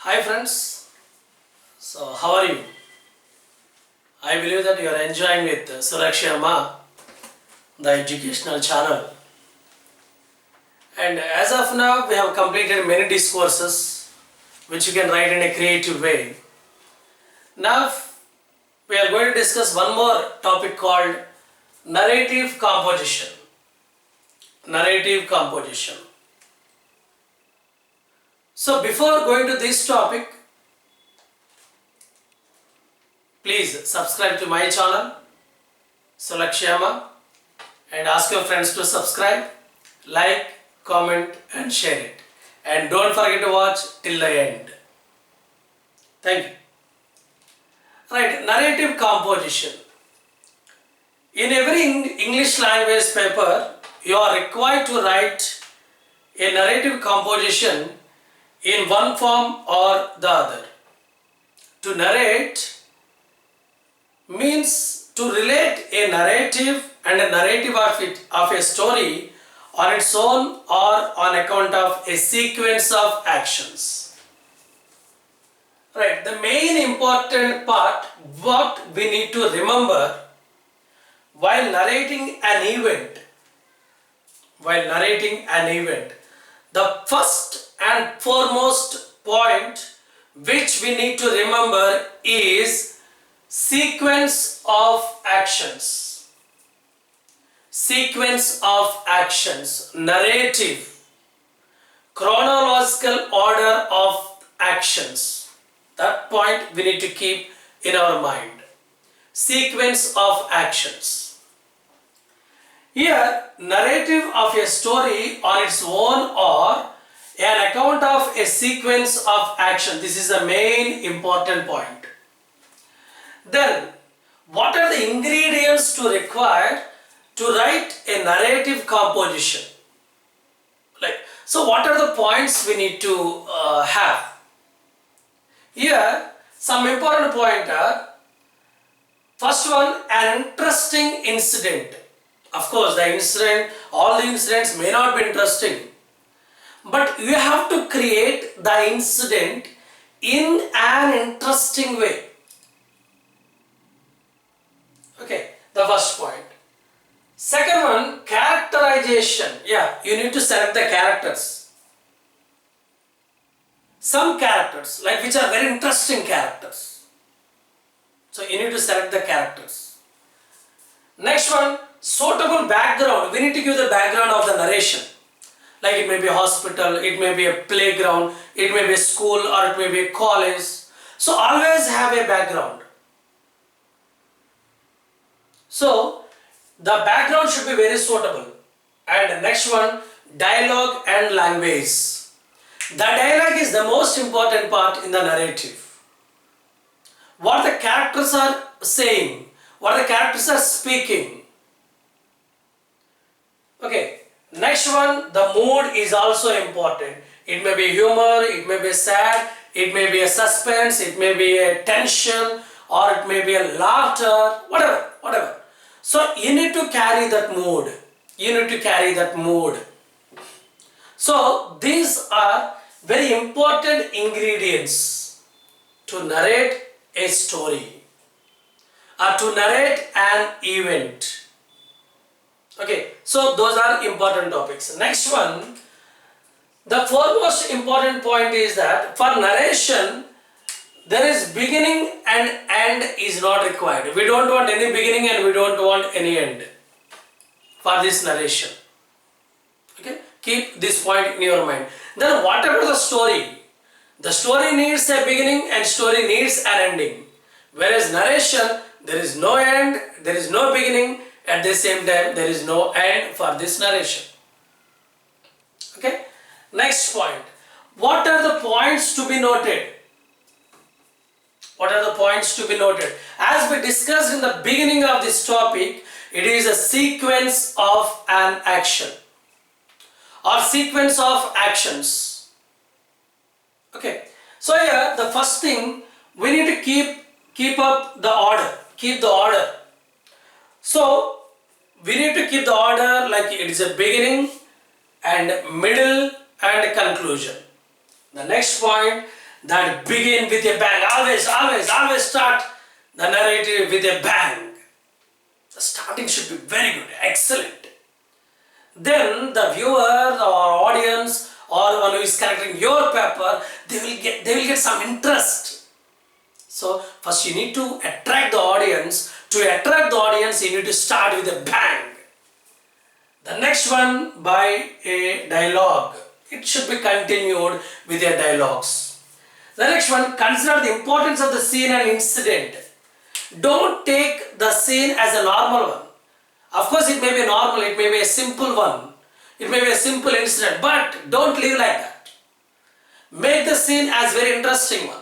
Hi friends, so how are you? I believe that you are enjoying with Sudhakar, the educational channel. And as of now, we have completed many discourses which you can write in a creative way. Now we are going to discuss one more topic called narrative composition. Narrative composition. So before going to this topic, please subscribe to my channel, Sudhakar, and ask your friends to subscribe, like, comment and share it. And don't forget to watch till the end. Thank you. Right, narrative composition. In every English language paper, you are required to write a narrative composition in one form or the other. To narrate means to relate a narrative and a narrative of a story on its own or on account of a sequence of actions. Right, the main important part what we need to remember while narrating an event, the first and foremost point which we need to remember is sequence of actions. Sequence of actions, narrative, chronological order of actions. That point we need to keep in our mind. Sequence of actions. Here, narrative of a story on its own or an account of a sequence of action. This is the main important point. Then, what are the ingredients to require to write a narrative composition? So what are the points we need to have? Here, some important points are, first one, an interesting incident. Of course, all the incidents may not be interesting, but you have to create the incident in an interesting way. Okay, the first point. Second one, characterization. Yeah, you need to select the characters. Some characters, like which are very interesting characters. So you need to select the characters. Next one, suitable background. We need to give the background of the narration. Like it may be a hospital, it may be a playground, it may be a school or it may be a college. So always have a background. So the background should be very suitable. And the next one, dialogue and language. The dialogue is the most important part in the narrative. What the characters are saying, what the characters are speaking. Okay, next one, the mood is also important. It may be humor, it may be sad, it may be a suspense, it may be a tension, or it may be a laughter, whatever. So you need to carry that mood. So these are very important ingredients to narrate a story or to narrate an event. Okay, so those are important topics. Next one, the foremost important point is that for narration, there is beginning and end is not required. We don't want any beginning and we don't want any end for this narration. Okay, keep this point in your mind. Then what about the story? The story needs a beginning and story needs an ending. Whereas narration, there is no end, there is no beginning, at the same time there is no end for this narration. Okay, next point. What are the points to be noted? What are the points to be noted? As we discussed in the beginning of this topic, it is a sequence of an action or sequence of actions. Okay, so here the first thing we need to keep up the order, keep the order. So we need to keep the order like it is a beginning and middle and conclusion. The next point, that begin with a bang. Always start the narrative with a bang. The starting should be very good, excellent. Then the viewer or audience or one who is correcting your paper, they will get some interest. So first you need to attract the audience. To attract the audience, you need to start with a bang. The next one by a dialogue. It should be continued with a dialogues. The next one, consider the importance of the scene and incident. Don't take the scene as a normal one. Of course, it may be normal, it may be a simple one. It may be a simple incident, but don't live like that. Make the scene as very interesting one.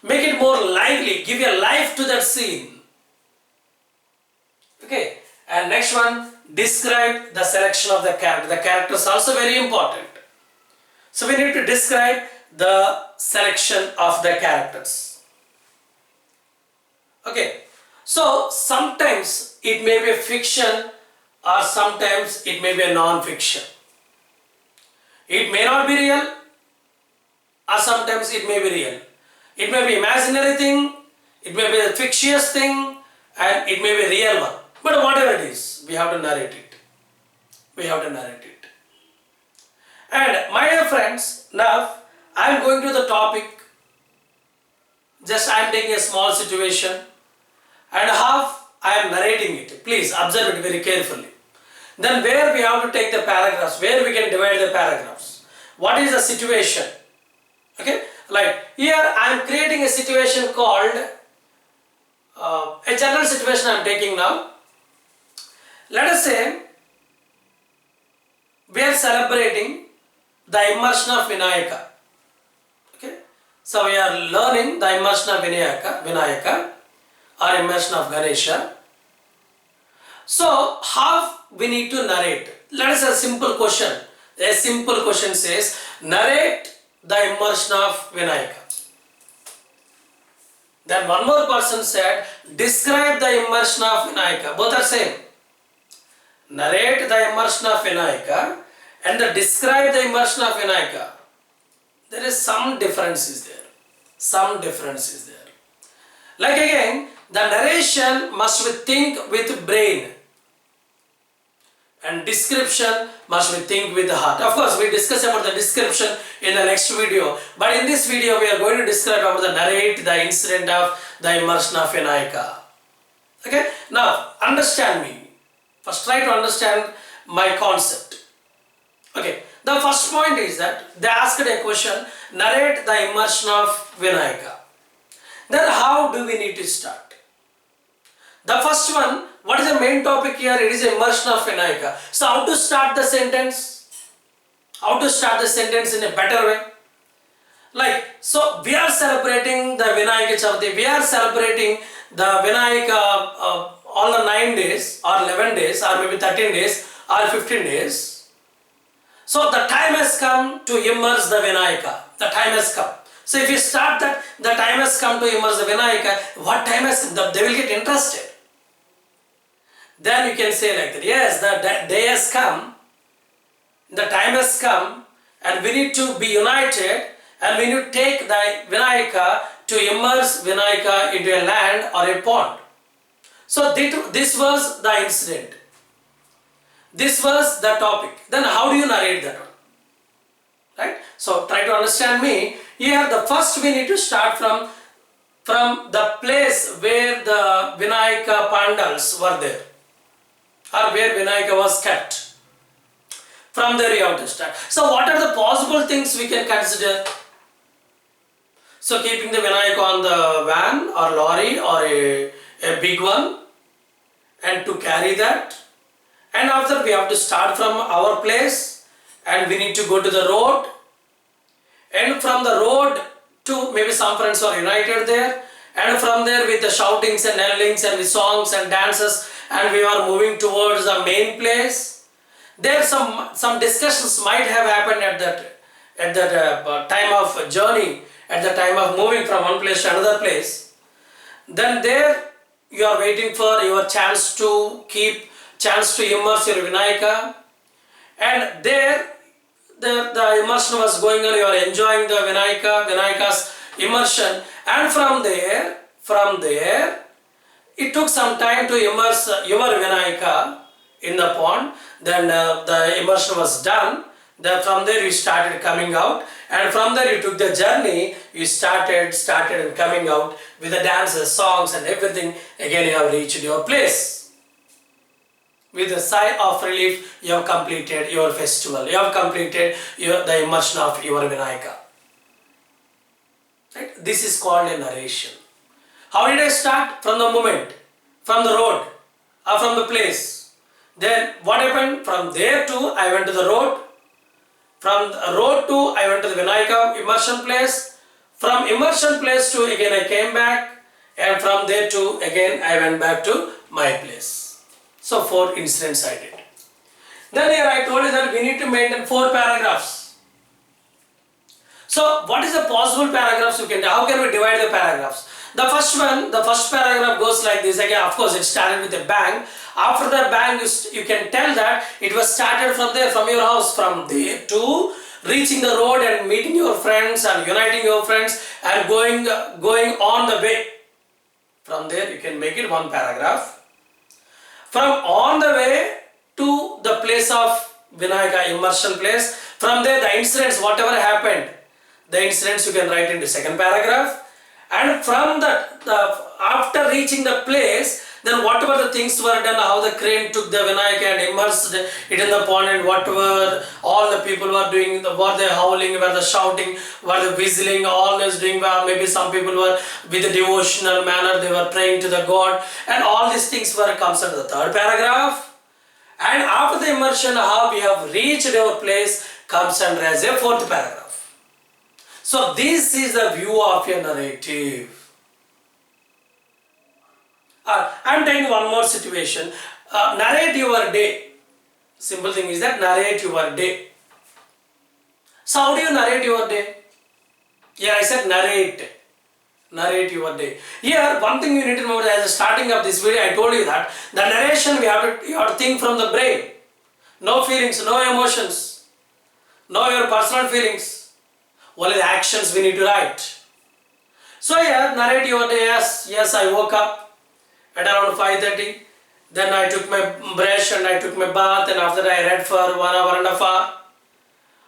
Make it more lively, give a life to that scene. Okay, and next one, describe the selection of the character. The characters are also very important. So we need to describe the selection of the characters. Okay, so sometimes it may be a fiction or sometimes it may be a non-fiction. It may not be real or sometimes it may be real. It may be imaginary thing, it may be a fictitious thing, and it may be a real one. But whatever it is, we have to narrate it. We have to narrate it. And my dear friends, now I am going to the topic. Just I am taking a small situation and half I am narrating it. Please observe it very carefully. Then where we have to take the paragraphs, where we can divide the paragraphs. What is the situation? Okay, like here I am creating a situation called a general situation I am taking now. Let us say we are celebrating the immersion of Vinayaka. Okay, so we are learning the immersion of Vinayaka or immersion of Ganesha. So how we need to narrate? Let us say a simple question. A simple question says, narrate the immersion of Vinayaka. Then one more person said, describe the immersion of Vinayaka. Both are same. Narrate the immersion of Vinayaka and describe the immersion of Vinayaka. There is some difference is there. Some difference is there. Like again, the narration must be think with brain and description must be think with the heart. Of course, we discuss about the description in the next video, but in this video we are going to describe about the narrate the incident of the immersion of Vinayaka. Okay, now understand me. First try to understand my concept. Okay, the first point is that they asked a question, narrate the immersion of Vinayaka. Then how do we need to start? The first one, what is the main topic here? It is immersion of Vinayaka. So how to start the sentence? How to start the sentence in a better way? Like, so we are celebrating the Vinayaka Chavati. We are celebrating the Vinayaka all the 9 days or 11 days or maybe 13 days or 15 days. So the time has come to immerse the Vinayaka. The time has come. So if you start that, the time has come to immerse the Vinayaka, what time has come? They will get interested. Then you can say like that, yes, the day has come, the time has come, and we need to be united, and we need to take the Vinayaka to immerse Vinayaka into a land or a pond. So this was the incident. This was the topic. Then how do you narrate that one? Right? So try to understand me. Here the first we need to start from the place where the Vinayaka pandals were there, or where Vinayaka was kept. From there you have to start. So what are the possible things we can consider? So keeping the Vinayaka on the van or lorry or a big one, and to carry that. And after we have to start from our place and we need to go to the road. And from the road to maybe some friends are united there. And from there with the shoutings and yellings and with songs and dances, and we are moving towards the main place. There some discussions might have happened at that time of journey, at the time of moving from one place to another place. Then there you are waiting for your chance to immerse your Vinayaka, and there the immersion was going on, you are enjoying the Vinayaka's immersion, and from there, it took some time to immerse your Vinayaka in the pond. Then the immersion was done. Then from there you started coming out, and from there you took the journey. You started coming out with the dances, songs, and everything. Again, you have reached your place. With a sigh of relief, you have completed your festival. You have completed the immersion of your Vinayaka. Right? This is called a narration. How did I start? From the moment, from the road, or from the place. Then what happened? From there to I went to the road. From the road to I went to the Vinayaka immersion place. From immersion place to again I came back, and from there to again I went back to my place. So 4 incidents I did. Then here I told you that we need to maintain 4 paragraphs. So what is the possible paragraphs you can do? How can we divide the paragraphs? The first one, the first paragraph goes like this. Again, of course, it started with a bang. After the bang, you can tell that it was started from there, from your house, from there to reaching the road and meeting your friends and uniting your friends and going on the way. From there, you can make it 1 paragraph. From on the way to the place of Vinayaka immersion place, from there the incidents, whatever happened, the incidents you can write into 2nd paragraph. And from the after reaching the place, then whatever the things were done, how the crane took the Vinayaka and immersed it in the pond, and whatever all the people were doing, were they howling, were they shouting, were they whistling, all this doing, maybe some people were with a devotional manner, they were praying to the God, and all these things were comes under the 3rd paragraph. And after the immersion, how we have reached our place comes under as a 4th paragraph. So this is the view of your narrative. I am taking one more situation. Narrate your day. Simple thing is that narrate your day. So how do you narrate your day? Yeah, I said narrate. Narrate your day. Here, one thing you need to remember, as the starting of this video, I told you that the narration you have to think from the brain. No feelings, no emotions, no your personal feelings. Only the actions we need to write. So here, narrate your day. Yes, I woke up at around 5:30. Then I took my brush and I took my bath, and after that I read for 1 hour and a half.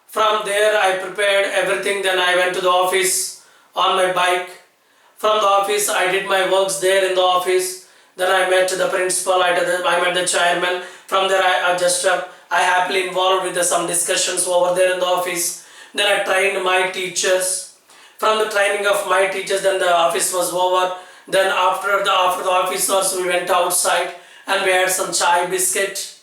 From there I prepared everything. Then I went to the office on my bike. From the office I did my works there in the office. Then I met the principal, I met the chairman. From there I happily involved with some discussions over there in the office. Then I trained my teachers. From the training of my teachers, then the office was over. Then after the office hours, we went outside and we had some chai biscuit.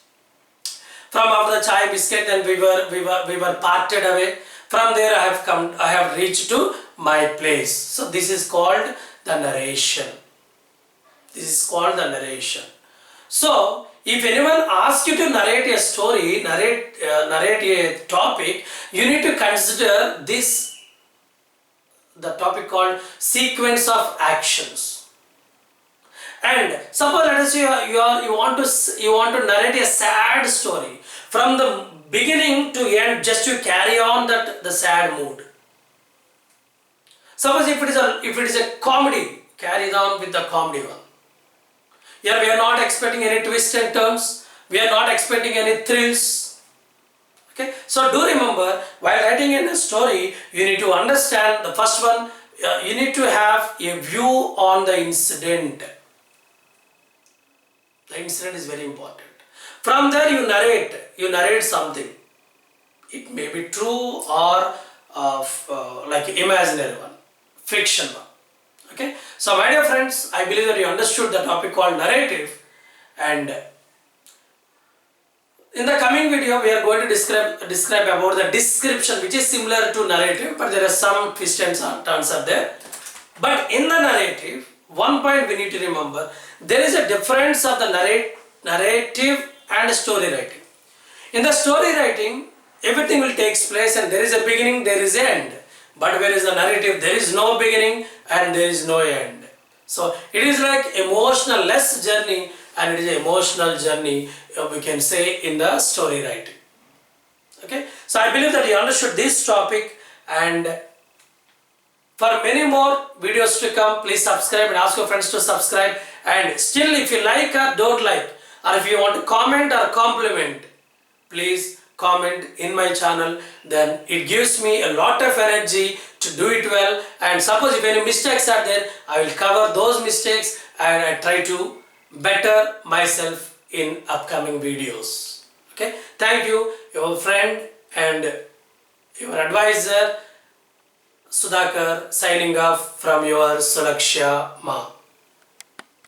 From after the chai biscuit, then we were parted away. From there I have reached to my place. So this is called the narration. This is called the narration. So if anyone asks you to narrate a story, narrate a topic, you need to consider this, the topic called sequence of actions. And suppose let us say you want to narrate a sad story from the beginning to end, just to carry on the sad mood. Suppose if it is a comedy, carry on with the comedy one. Here we are not expecting any twists and turns. We are not expecting any thrills. Okay. So do remember, while writing in a story, you need to understand the first one. You need to have a view on the incident. The incident is very important. From there you narrate something. It may be true or like imaginary one, fiction one. Okay. So my dear friends, I believe that you understood the topic called narrative, and in the coming video we are going to describe about the description, which is similar to narrative, but there are some twists and turns are there. But in the narrative, one point we need to remember, there is a difference of the narrative and story writing. In the story writing, everything will take place and there is a beginning, there is an end. But whereas the narrative, there is no beginning and there is no end. So it is like emotional less journey, and it is an emotional journey, we can say, in the story writing. Okay, so I believe that you understood this topic, and for many more videos to come, please subscribe and ask your friends to subscribe. And still, if you like or don't like, or if you want to comment or compliment, please comment in my channel. Then it gives me a lot of energy to do it well. And suppose if any mistakes are there, I will cover those mistakes and I try to better myself in upcoming videos. Okay, thank you, your friend and your advisor Sudhakar, signing off from your Sulaksha Ma.